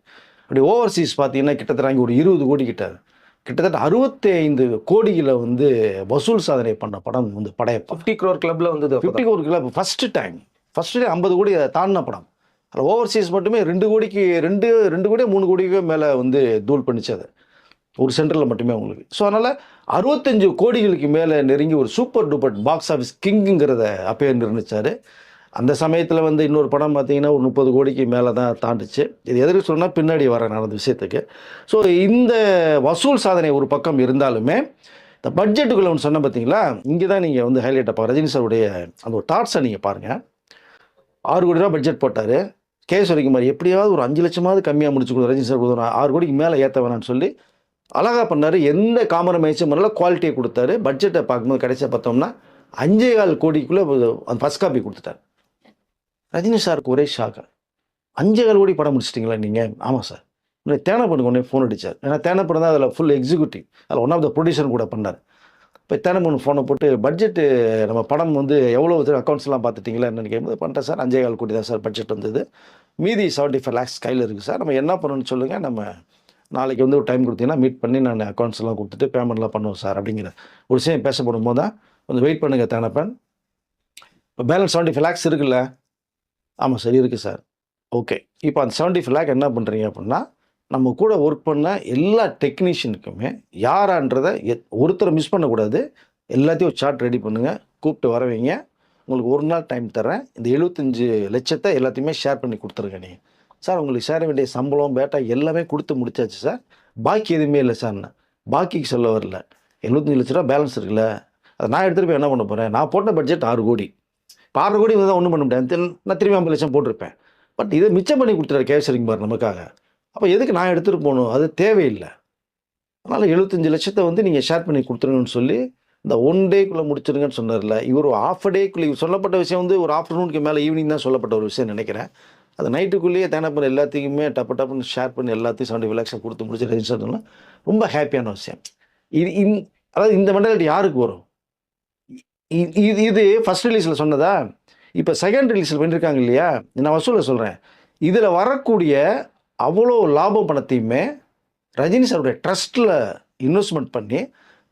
அப்படி ஓவர்சீஸ் பார்த்தீங்கன்னா கிட்டத்தட்ட அங்கே ஒரு 20 கோடி கிட்டத்தட்ட 65 கோடியில் வந்து வசூல் சாதனை பண்ண படம் வந்து படையப்பா. 50 crore கிளப்பில் வந்து 50 crore கிளப் ஃபஸ்ட்டு டைம் 50 கோடி தாண்டின படம். அதில் ஓவர்சீஸ் மட்டுமே 2 கோடிக்கு 2 கோடி 3 கோடிக்கு மேலே வந்து தூள் பண்ணிச்சு அது ஒரு சென்டரில் மட்டுமே உங்களுக்கு. ஸோ அதனால் 65 கோடிகளுக்கு மேலே நெருங்கி ஒரு சூப்பர் டூப்பர் பாக்ஸ் ஆஃபீஸ் கிங்குங்கிறத அப்பயே நிர்ணயிச்சார். அந்த சமயத்தில் வந்து இன்னொரு படம் பார்த்தீங்கன்னா ஒரு 30 கோடிக்கு மேலே தான் தாண்டுச்சு. இது எதற்கு சொன்னால் பின்னாடி வர நடந்த விஷயத்துக்கு. ஸோ இந்த வசூல் சாதனை ஒரு பக்கம் இருந்தாலுமே இந்த பட்ஜெட்டுக்குள்ளே ஒன்று சொன்ன பார்த்தீங்களா, இங்கே தான் நீங்கள் வந்து ஹைலைட்டாக ரஜினி சாருடைய அந்த ஒரு தாட்ஸை நீங்கள் பாருங்கள். 6 கோடி ரூபா பட்ஜெட் போட்டார் கேசரிகுமார், எப்படியாவது ஒரு 5 லட்சமாவது கம்மியாக முடிச்சு கொடுத்து ரஜினி சார் கொடுத்தோம், 6 கோடிக்கு மேலே ஏற்ற வேணான்னு சொல்லி அழகாக பண்ணார். எந்த காம்ப்ரமைஸும் பண்ணல, குவாலிட்டியை கொடுத்தாரு. பட்ஜெட்டை பார்க்கும்போது கடைசியாக பார்த்தோம்னா 5.25 கோடிக்குள்ளே அந்த ஃபஸ்ட் காப்பி கொடுத்துட்டார். ரஜினி சாருக்கு ஒரே ஷாக்கு, 5.25 கோடி படம் முடிச்சிட்டிங்களா நீங்கள்? ஆமாம் சார். தேனப்பனுக்கு உடனே ஃபோன் அடித்தார். ஏன்னா தேனப்பன் தான் அதில் ஃபுல் எக்ஸிக்யூட்டிவ், அதில் ஒன் ஆஃப் த ப்ரொடியூசர் கூட பண்ணார். இப்போ தேனப்பன் ஃபோனை போட்டு பட்ஜெட்டு நம்ம படம் வந்து எவ்வளோ அக்கௌண்ட்ஸ்லாம் பார்த்துட்டிங்களா என்னென்னு கேட்கும்போது, பண்ணிட்டேன் சார், 5.25 கோடி தான் சார் பட்ஜெட் வந்தது, மீதி 75 lakhs கையில் இருக்குது சார், நம்ம என்ன பண்ணணும்னு சொல்லுங்கள், நம்ம நாளைக்கு வந்து ஒரு டைம் கொடுத்தீங்கன்னா மீட் பண்ணி நான் அக்கௌண்ட்ஸ்லாம் கொடுத்துட்டு பேமெண்ட்லாம் பண்ணுவோம் சார் அப்படிங்கிற ஒரு விஷயம் பேசப்படும் போது தான் கொஞ்சம் வெயிட் பண்ணுங்கள் தேனப்பன், இப்போ பேலன்ஸ் 75 lakhs இருக்குல்ல? ஆமாம் சார் இருக்குது சார். ஓகே, இப்போ அந்த 75 lakh என்ன பண்ணுறீங்க அப்படின்னா, நம்ம கூட ஒர்க் பண்ண எல்லா டெக்னீஷியனுக்குமே யாரான்றதை ஒருத்தரை மிஸ் பண்ணக்கூடாது, எல்லாத்தையும் ஒரு சார்ட் ரெடி பண்ணுங்கள், கூப்பிட்டு வரவீங்க, உங்களுக்கு ஒரு நாள் டைம் தரேன், இந்த 75 லட்சத்தை எல்லாத்தையுமே ஷேர் பண்ணி கொடுத்துருங்க நீங்கள். சார் உங்களுக்கு சேர வேண்டிய சம்பளம் பேட்டா எல்லாமே கொடுத்து முடிச்சாச்சு சார், பாக்கி எதுவுமே இல்லை சார். பாக்கிக்கு சொல்ல வரல, 75 லட்ச ரூபா பேலன்ஸ் இருக்குல்ல, அதை நான் எடுத்துகிட்டு போய் என்ன பண்ண போகிறேன், நான் போட்ட பட்ஜெட் 6 கோடி, இப்போ 6 கோடி வந்து தான் ஒன்றும் பண்ண முடியாது, நான் திரும்பி 50 லட்சம் போட்டிருப்பேன். பட் இதை மிச்சம் பண்ணி கொடுத்துட்டாரு கேசரிகுமார் நமக்காக. அப்போ எதுக்கு நான் எடுத்துகிட்டு போகணும், அது தேவையில்லை. அதனால் 75 லட்சத்தை வந்து நீங்கள் ஷேர் பண்ணி கொடுத்துருங்கன்னு சொல்லி இந்த ஒன் டேக்குள்ளே முடிச்சிருங்கன்னு சொன்னார்ல, இவர் ஒரு ஆஃப் அ டேக்குள்ளே இவர் சொல்லப்பட்ட விஷயம் வந்து ஒரு ஆஃப்டர்நூனுக்கு மேலே ஈவினிங் தான் சொல்லப்பட்ட ஒரு விஷயம் நினைக்கிறேன். அது நைட்டுக்குள்ளேயே தேனப்பன் எல்லாத்தையுமே டப்பு டப்புன்னு ஷேர் பண்ணி எல்லாத்தையும் 75 லேக்ஸை கொடுத்து முடிச்சு ரஜினி சார் ரொம்ப ஹாப்பியான விஷயம். இது அதாவது இந்த மெண்டாலிட்டி யாருக்கு வரும்? இது ஃபர்ஸ்ட் ரிலீஸில் சொன்னதா? இப்போ செகண்ட் ரிலீஸில் பண்ணியிருக்காங்க இல்லையா? நான் வசூலில் சொல்கிறேன். இதில் வரக்கூடிய அவ்வளோ லாபம் பணத்தையுமே ரஜினி சாருடைய ட்ரஸ்ட்டில் இன்வெஸ்ட்மெண்ட் பண்ணி,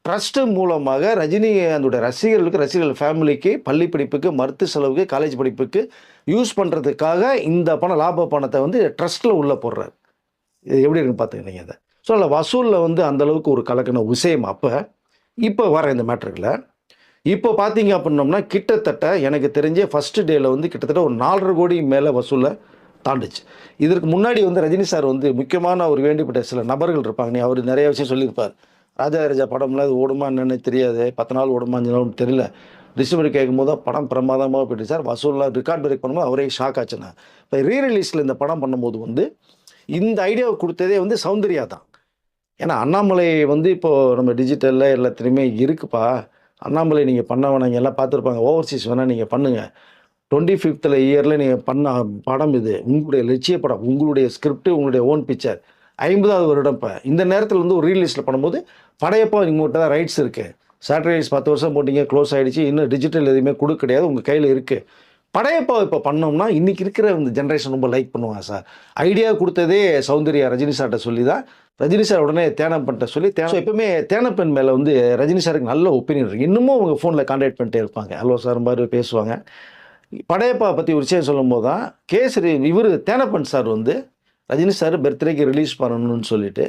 ட்ரஸ்ட்டு மூலமாக ரஜினி அதோடைய ரசிகர்கள் ஃபேமிலிக்கு, பள்ளி படிப்புக்கு, மருத்துவ செலவுக்கு, காலேஜ் படிப்புக்கு யூஸ் பண்ணுறதுக்காக இந்த லாப பணத்தை வந்து ட்ரஸ்ட்டில் உள்ளே போடுறாரு. இது எப்படி இருக்குன்னு பார்த்துக்கிட்டீங்க அதை. ஸோ அதில் வசூலில் வந்து அந்தளவுக்கு ஒரு கலக்கின விஷயம். இப்போ வர இந்த மேட்ருக்கில் இப்போ பார்த்தீங்க அப்படின்னோம்னா கிட்டத்தட்ட எனக்கு தெரிஞ்ச ஃபஸ்ட்டு டேயில் வந்து கிட்டத்தட்ட ஒரு 4.5 கோடி மேலே வசூலில் தாண்டுச்சு. இதற்கு முன்னாடி வந்து ரஜினி சார் வந்து முக்கியமான ஒரு வேண்டிப்பட்ட சில நபர்கள் இருப்பாங்க. அவர் நிறைய விஷயம் சொல்லியிருப்பார். ராஜா படம்லாம் அது ஓடுமா என்னன்னு தெரியாது, 10 நாள் ஓடுமா 5 நாள் தெரியல. டிஸ்ட்ரிபியூட்டர் கேட்கும்போது தான் படம் பிரமாதமாக போயிட்டு சார், வசூலில் ரெக்கார்ட் பிரேக் பண்ணும்போது அவரே ஷாக் ஆச்சுண்ணா. இப்போ ரீரிலீஸில் இந்த படம் பண்ணும்போது வந்து இந்த ஐடியாவை கொடுத்ததே வந்து சௌந்தர்யா தான். ஏன்னா அண்ணாமலை வந்து இப்போது நம்ம டிஜிட்டலில் எல்லாத்துலேயுமே இருக்குப்பா, அண்ணாமலை நீங்கள் பண்ண வேணாங்க எல்லாம் பார்த்துருப்பாங்க, ஓவர்சீஸ் வேணால் நீங்கள் பண்ணுங்கள், 25th இயரில் நீங்கள் பண்ண படம் இது, உங்களுடைய லட்சிய படம், உங்களுடைய ஸ்கிரிப்ட், உங்களுடைய ஓன் பிக்சர், 50வது வருடம். இப்போ இந்த நேரத்தில் வந்து ஒரு ரீலீஸில் பண்ணும்போது படையப்பா உங்கள்கிட்ட தான் ரைட்ஸ் இருக்குது. சேட்டலைட்ஸ் 10 வருஷம் போட்டிங்க, க்ளோஸ் ஆகிடுச்சு, இன்னும் டிஜிட்டல் எதுவுமே கொடுக்க கிடையாது, உங்கள் கையில் இருக்குது. படையப்பா இப்போ பண்ணோம்னா இன்றைக்கி இருக்கிற இந்த ஜென்ரேஷன் ரொம்ப லைக் பண்ணுவாங்க சார். ஐடியா கொடுத்ததே சௌந்தர்யா ரஜினி சார்கிட்ட சொல்லி தான். ரஜினி சார் உடனே தேனப்பன்ட்ட சொல்லி எப்பவுமே தேனப்பன் மேலே வந்து ரஜினி சாருக்கு நல்ல ஒப்பீனியன் இருக்குது. இன்னமும் அவங்க ஃபோனில் கான்டாக்ட் பண்ணிட்டே இருப்பாங்க, ஹலோ சார் மாதிரி பேசுவாங்க. படையப்பா பற்றி ஒரு விஷயம் சொல்லும் போது தான் கேசரி இவர் தேனப்பன் சார் வந்து ரஜினி சார் பர்த்டேக்கு ரிலீஸ் பண்ணணும்னு சொல்லிட்டு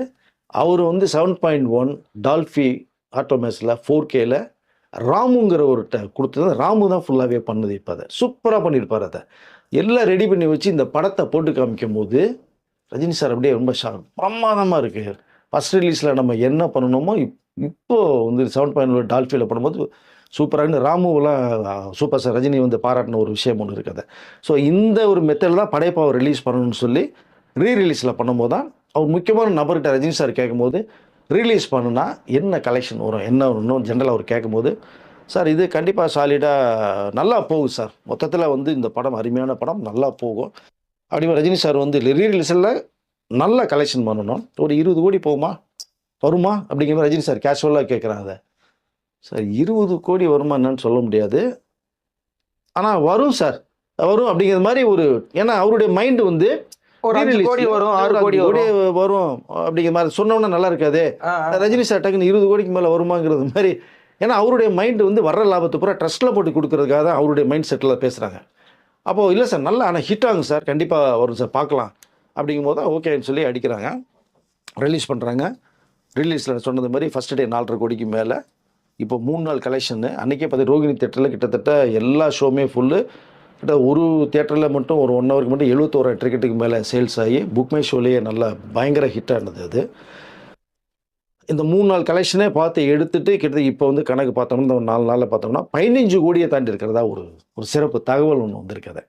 அவர் வந்து 7.1 டால்ஃபி ஆட்டோமேஸில் 4Kல ராமுங்கிற ஒரு கொடுத்தது. ராமு தான் ஃபுல்லாகவே பண்ணுது. இப்போ அதை சூப்பராக பண்ணியிருப்பார். அதை எல்லாம் ரெடி பண்ணி வச்சு இந்த படத்தை போட்டு காமிக்கும் போது ரஜினி சார் அப்படியே ரொம்ப பிரமாதமாக இருக்குது. ஃபஸ்ட் ரிலீஸில் நம்ம என்ன பண்ணணுமோ இப்போது வந்து 7.1 டால்ஃபியில் பண்ணும்போது சூப்பராக ராமுவெலாம் சூப்பர் சார் ரஜினி வந்து பாராட்டின ஒரு விஷயம் ஒன்று இருக்குது. ஸோ இந்த ஒரு மெத்தடில் தான் படைப்பாவை ரிலீஸ் பண்ணணும்னு சொல்லி ரீரிலீஸில் பண்ணும்போது தான் அவர் முக்கியமான நபர்கிட்ட ரஜினி சார் கேட்கும்போது ரிலீஸ் பண்ணுனா என்ன கலெக்ஷன் வரும் என்ன வரணும் ஜென்ரலாக அவர் கேட்கும்போது, சார் இது கண்டிப்பாக சாலிடாக நல்லா போகும் சார், மொத்தத்தில் வந்து இந்த படம் அருமையான படம் நல்லா போகும் அப்படி ரஜினி சார் வந்து ரீரிலீஸில் நல்லா கலெக்ஷன் பண்ணணும், ஒரு 20 கோடி போகுமா வருமா அப்படிங்கிற மாதிரி ரஜினி சார் கேஷுவலாக கேட்குறாங்க. சார் 20 கோடி வருமா என்னன்னு சொல்ல முடியாது, ஆனால் வரும் சார், வரும் அப்படிங்கிற மாதிரி ஒரு, ஏன்னா அவருடைய மைண்டு வந்து ஒரு 5 கோடி வரும் 6 கோடி வரும் அப்படிங்கிற மாதிரி சொன்னோன்னா நல்லா இருக்காது. ரஜினி சார் டக்குன்னு 20 கோடிக்கு மேலே வருமாங்கிறது மாதிரி, ஏன்னா அவருடைய மைண்டு வந்து வர்ற லாபத்தை பூரா ட்ரஸ்ட்டில் போட்டு கொடுக்கறதுக்காக தான் அவருடைய மைண்ட் செட்டில் பேசுகிறாங்க. அப்போது இல்லை சார் நல்லா, ஆனால் ஹிட் ஆகும் சார், கண்டிப்பாக வரும் சார் பார்க்கலாம் அப்படிங்கும் போது தான் ஓகேன்னு சொல்லி அடிக்கிறாங்க, ரிலீஸ் பண்ணுறாங்க. ரிலீஸில் சொன்னது மாதிரி ஃபஸ்ட் டே 4.5 கோடிக்கு மேலே. இப்போ 3 நாள் கலெக்ஷனு அன்றைக்கே பார்த்து ரோகிணி தேட்டரில் கிட்டத்தட்ட எல்லா ஷோவுமே ஃபுல்லு. கிட்ட ஒரு தேட்டரில் மட்டும் ஒரு 1 ஹவருக்கு மட்டும் 71 டிக்கெட்டுக்கு மேலே சேல்ஸ் ஆகி புக் மை ஷோலேயே நல்லா பயங்கர ஹிட் ஆனது அது. இந்த 3 நாள் கலெக்ஷனே பார்த்து எடுத்துகிட்டு கிட்டத்தட்ட இப்போ வந்து கணக்கு பார்த்தோம்னா இந்த 4 நாளில் பார்த்தோம்னா 15 கோடியை தாண்டி இருக்கிறதா ஒரு சிறப்பு தகவல் ஒன்று வந்திருக்குது.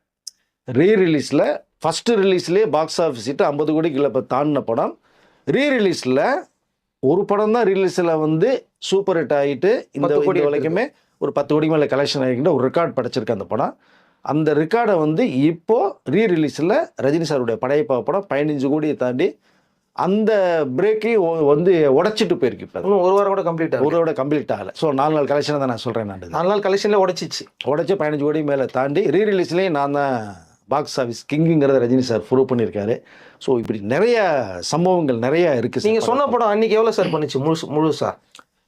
ரீரிலீஸில் ஃபஸ்ட்டு ரிலீஸ்லேயே பாக்ஸ் ஆஃபீஸ் ஹிட் 50 கோடிக்கு இப்போ தாண்டின படம். ரீரிலீஸில் ஒரு படம் தான் ரிலீஸில் வந்து சூப்பர் ஹிட் ஆகிட்டு இந்த வரைக்குமே ஒரு 10 கோடிக்கு மேலே கலெக்ஷன் ஆகிக்கிட்ட ஒரு ரெக்கார்ட் படைச்சிருக்கு அந்த படம். அந்த ரெக்கார்டை வந்து இப்போது ரீரிலீஸில் ரஜினி சாருடைய படையப்பா படம் 15 கோடியை தாண்டி அந்த பிரேக்கையும் வந்து உடைச்சிட்டு போயிருக்கு. இப்போ இன்னும் ஒரு வாரம் கூட கம்ப்ளீட் ஆகலை. ஸோ 4 நாள் கலெக்ஷனை தான் நான் சொல்கிறேன். 4 நாள் கலெக்ஷனில் உடச்சி 15 கோடி மேலே தாண்டி ரீரிலீஸ்லேயும் நான் தான் பாக்ஸ் ஆஃபீஸ் கிங்குங்கிறத ரஜினி சார் ப்ரூவ் பண்ணியிருக்காரு. ஸோ இப்படி நிறைய சம்பவங்கள் நிறைய இருக்குது. நீங்கள் சொன்ன படம் அன்றைக்கி எவ்வளோ சார் பண்ணிச்சு முழுசா?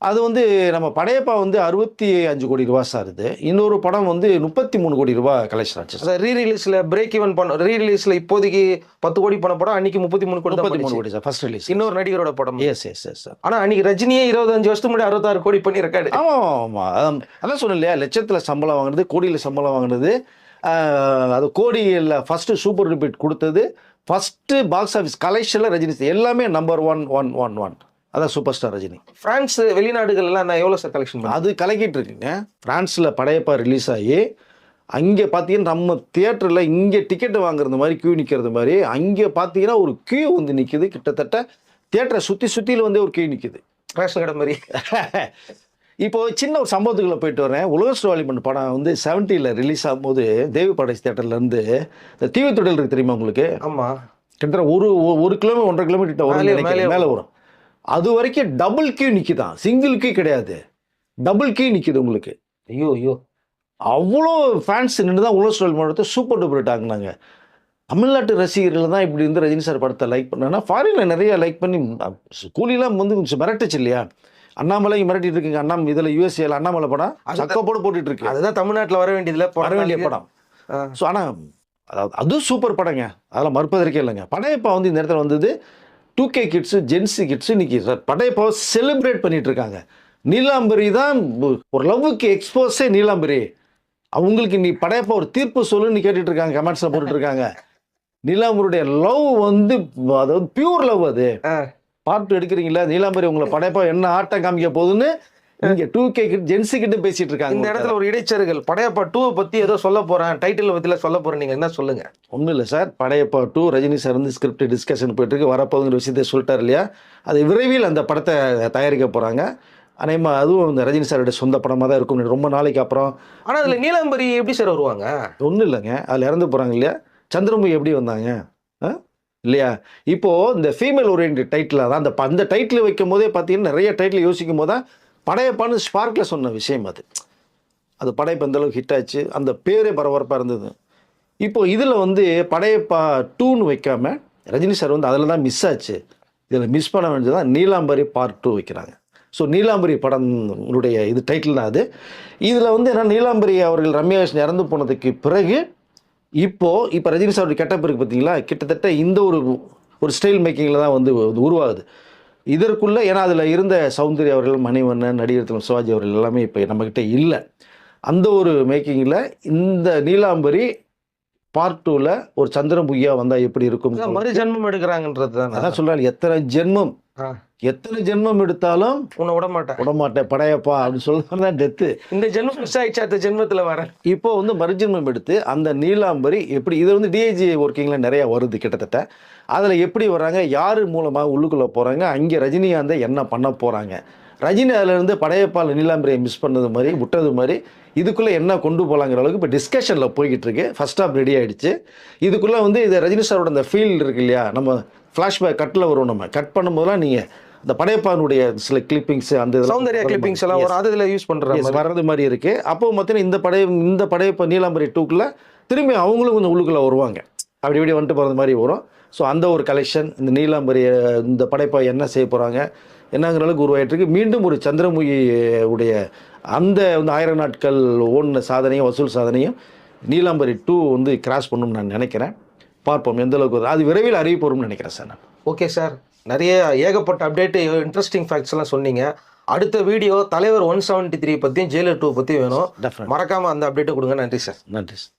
அது வந்து நம்ம படையப்பா வந்து 65 கோடி ரூபா சார். இது இன்னொரு படம் வந்து 33 கோடி ரூபா கலெக்ஷன் ஆச்சு சார். ரீரிலீஸில் பிரேக் ஈவன் பண்ண ரீரிலீஸில் இப்போதைக்கு 10 கோடி பண்ண படம் அன்றைக்கி 33 கோடி சார் ஃபர்ஸ்ட் ரிலீஸ். இன்னொரு நடிகரோட படம். Yes sir. ஆனால் அன்றைக்கி ரஜினியே 25 வருஷத்துக்கு முன்னாடி 66 கோடி பண்ணி ரெக்கார்டு. ஆமாம் அதான் சொன்னேன் இல்லையா, லட்சத்தில் சம்பளம் வாங்கினது, கோடியில் சம்பளம் வாங்கினது, அது கோடியில் ஃபஸ்ட்டு சூப்பர் ரிப்பீட் கொடுத்தது, ஃபஸ்ட்டு பாக்ஸ் ஆஃபீஸ் கலெக்ஷனில் ரஜினி எல்லாமே நம்பர் 1 அதான் சூப்பர் ஸ்டார் ரஜினி. ஃப்ரான்ஸ் வெளிநாடுகள்லாம் நான் எவ்வளோ சார் கலெக்ஷன் பண்ணேன்? அது கலக்கிட்டு இருக்குங்க. ஃப்ரான்ஸில் படையப்பா ரிலீஸ் ஆகி அங்கே பார்த்தீங்கன்னா நம்ம தியேட்டரில் இங்கே டிக்கெட்டு வாங்குறது மாதிரி கியூ நிற்கிறது மாதிரி அங்கே பார்த்தீங்கன்னா ஒரு கியூ வந்து நிற்கிது. கிட்டத்தட்ட தியேட்டரை சுற்றியில் வந்து ஒரு கியூ நிற்கிது, ரேஷன் கடை மாதிரி. இப்போ சின்ன ஒரு சம்பவத்துக்குள்ள போயிட்டு வரேன். உலக சுவாலிமன் படம் வந்து 70ல ரிலீஸ் ஆகும்போது தேவி படேஸ் தியேட்டர்ல இருந்து இந்த தீவுத்திடல் இருக்கு தெரியுமா உங்களுக்கு? ஆமா. கிட்டத்தட்ட ஒரு கிலோமீட்டர் 1.5 கிலோமீட்டர் வரும் மேலே நினைக்கிறேன். மேலே வரும். அது வரைக்கும் டபுள் கியூ நிக்குதான், சிங்கிள் கியூ கிடையாது, டபுள் கியூ நிக்குது உங்களுக்கு. ஐயோ ஐயோ. அவ்வளோ ஃபேன்ஸ் நின்று தான் உலக சுவாலிமன் படத்தை சூப்பர் டூப்பர் ஹிட் ஆக்குனாங்க. தமிழ்நாட்டு ரசிகர்கள் தான் இப்படி இருந்து ரஜினி சார் படத்தை லைக் பண்ணாங்கன்னா ஃபாரினில் நிறைய லைக் பண்ணி கூலிலாம் வந்து கொஞ்சம் மிரட்டுச்சு இல்லையா? அண்ணாமலை மிரட்டிட்டு இருக்குங்க. இதில் யூஎஸ்ஏல அண்ணாமலை படம் சக்கப்போடு போட்டுட்டு இருக்கு. அதுதான் தமிழ்நாட்டில் வர வேண்டியதுல வர வேண்டிய படம். ஸோ ஆனால் அதுவும் சூப்பர் படங்க, அதெல்லாம் மறுப்பதற்கே இல்லைங்க. படையப்பா வந்து இந்த இடத்துல வந்தது 2K கிட்ஸு ஜென்சி கிட்ஸு இன்னைக்கு சார் படையப்பாவை செலிப்ரேட் பண்ணிட்டு இருக்காங்க. நீலாம்பரி தான் ஒரு லவ்வுக்கு எக்ஸ்போஸே நீலாம்பரி. அவங்களுக்கு நீ படையப்பா ஒரு தீர்ப்பு சொல்லுன்னு கேட்டுட்டு இருக்காங்க, கமெண்ட்ஸில் போட்டுட்டு இருக்காங்க. நீலாம்பரியுடைய லவ் வந்து அதாவது பியூர் லவ். அது பார்ட் எடுக்கிறீங்களா? நீலாம்பரி உங்களை படையப்பா என்ன ஆட்டம் காமிக்க போகுதுன்னு இங்க 2K கிட் ஜென்சி கிட்ட பேசிட்டு இருக்காங்க. இந்த இடத்துல ஒரு இடைச்சர்கள் படையப்பா 2 பத்தி ஏதோ சொல்ல போறேன், டைட்டில் பத்தில சொல்ல போறேன், நீங்க என்ன சொல்லுங்க? ஒன்றும் இல்லை சார், படையப்பா 2 ரஜினி சார் வந்து ஸ்கிரிப்ட் டிஸ்கஷன் போயிட்டு இருக்கு, வரப்போகுங்கிற விஷயத்தை சொல்லிட்டார் இல்லையா? அது விரைவில் அந்த படத்தை தயாரிக்க போறாங்க. அநேகமாக அதுவும் இந்த ரஜினி சாரோட சொந்த படமாக தான் இருக்கும் ரொம்ப நாளைக்கு அப்புறம். ஆனா அதுல நீலாம்பரி எப்படி சார் வருவாங்க? ஒன்றும் இல்லைங்க, அதில் இறந்து போறாங்க இல்லையா? சந்திரமுகி எப்படி வந்தாங்க இல்லையா? இப்போ இந்த ஃபீமேல் ஓரியன்ட் டைட்டில் தான் அந்த டைட்டில் வைக்கும் போதே பார்த்தீங்கன்னா நிறைய டைட்டில் யோசிக்கும் போது தான் படையப்பான்னு ஸ்பார்க்கில் சொன்ன விஷயம். அது படையப்பா எந்த அளவுக்கு ஹிட் ஆச்சு, அந்த பேரே பரபரப்பாக இருந்தது. இப்போ இதில் வந்து படையப்பா 2ன்னு வைக்காம ரஜினி சார் வந்து அதில் தான் மிஸ் ஆச்சு. இதில் மிஸ் பண்ண வேண்டியது தான் நீலாம்பரி பார்ட் 2 வைக்கிறாங்க. ஸோ நீலாம்பரி படம்னுடைய இது டைட்டில் தான் அது. இதில் வந்து என்ன, நீலாம்பரி அவர்கள் ரம்யா கிருஷ்ணன் இறந்து போனதுக்கு பிறகு இப்போ ரஜினி சார் கெட்டப் இருக்கு பார்த்தீங்களா, கிட்டத்தட்ட இந்த ஒரு ஸ்டைல் மேக்கிங்கில் தான் வந்து உருவாகுது. இதற்குள்ளே ஏன்னா அதில் இருந்த சௌந்தர்யா அவர்கள், மணிவண்ணன், நடிகர் திலகம் சிவாஜி அவர்கள் எல்லாமே இப்போ நம்மக்கிட்ட இல்லை. அந்த ஒரு மேக்கிங்கில் இந்த நீலாம்பரி பார்ட் 2ல ஒரு சந்திரமுகியா வந்தால் எப்படி இருக்கும், மறு ஜென்மம் எடுக்கிறாங்கன்றது தான். அதான் சொல்கிறாங்க. எத்தனை ஜென்மம் எடுத்தாலும் உன்னை விடமாட்டேன் படையப்பா அப்படின்னு சொல்லுதான் டெத்து. இந்த ஜென்மம் மிஸ் ஆயிடுச்சு, அடுத்த ஜென்மத்தில் வரேன். இப்போ வந்து மறுஜென்மம் எடுத்து அந்த நீலாம்பரி எப்படி, இது வந்து டிஐஜி ஒர்க்கிங்கில் நிறையா வருது கிட்டத்தட்ட. அதில் எப்படி வர்றாங்க, யார் மூலமாக உள்ளுக்குள்ளே போகிறாங்க, அங்கே ரஜினிகாந்தை என்ன பண்ண போகிறாங்க, ரஜினி அதிலிருந்து படையப்பால் நீலாம்பரியை மிஸ் பண்ணது மாதிரி விட்டது மாதிரி இதுக்குள்ளே என்ன கொண்டு போகலாங்கிற அளவுக்கு இப்போ டிஸ்கஷனில் போய்கிட்டு இருக்கு. ஃபர்ஸ்ட் ஹாஃப் ரெடி ஆகிடுச்சு. இதுக்குள்ளே வந்து இது ரஜினி சாரோட அந்த ஃபீல் இருக்கு இல்லையா, நம்ம ஃப்ளாஷ்பேக் கட்டில் வரும், நம்ம கட் பண்ணும்போதெல்லாம் நீங்கள் இந்த படையப்பானுடைய சில கிளிப்பிங்ஸ், அந்த சௌந்தர்யா கிளிப்பிங்ஸ் எல்லாம் ஒரு அதில் யூஸ் பண்ணுறாங்க, வர்றது மாதிரி இருக்குது. அப்போ பார்த்தீங்கன்னா இந்த படையப்பா நீலாம்பரி 2க்குள்ள திரும்பி அவங்களும் கொஞ்சம் உள்ளுக்குள்ளே வருவாங்க, அப்படி இப்படி வந்துட்டு போகிறது மாதிரி வரும். ஸோ அந்த ஒரு கலெக்ஷன் இந்த நீலாம்பரி இந்த படைப்பா என்ன செய்ய போகிறாங்க என்னங்கிற அளவுக்கு உருவாயிட்டிருக்கு. மீண்டும் ஒரு சந்திரமுகி உடைய அந்த வந்து 1000 நாட்கள் ஓடின சாதனையும் வசூல் சாதனையும் நீலாம்பரி 2 வந்து கிராஸ் பண்ணணும்னு நான் நினைக்கிறேன். பார்ப்போம் எந்த அளவுக்கு அது விரைவில் அறிவிப்பு வரும்னு நினைக்கிறேன் சார். ஓகே சார், நிறைய ஏகப்பட்ட அப்டேட்டு இன்ட்ரெஸ்டிங் ஃபேக்ட்ஸ் எல்லாம் சொன்னீங்க. அடுத்த வீடியோ தலைவர் 173 பற்றியும் ஜெயிலர் 2 பற்றியும் வேணும். மறக்காமல் அந்த அப்டேட்டை கொடுங்க. நன்றி சார். நன்றி சார்.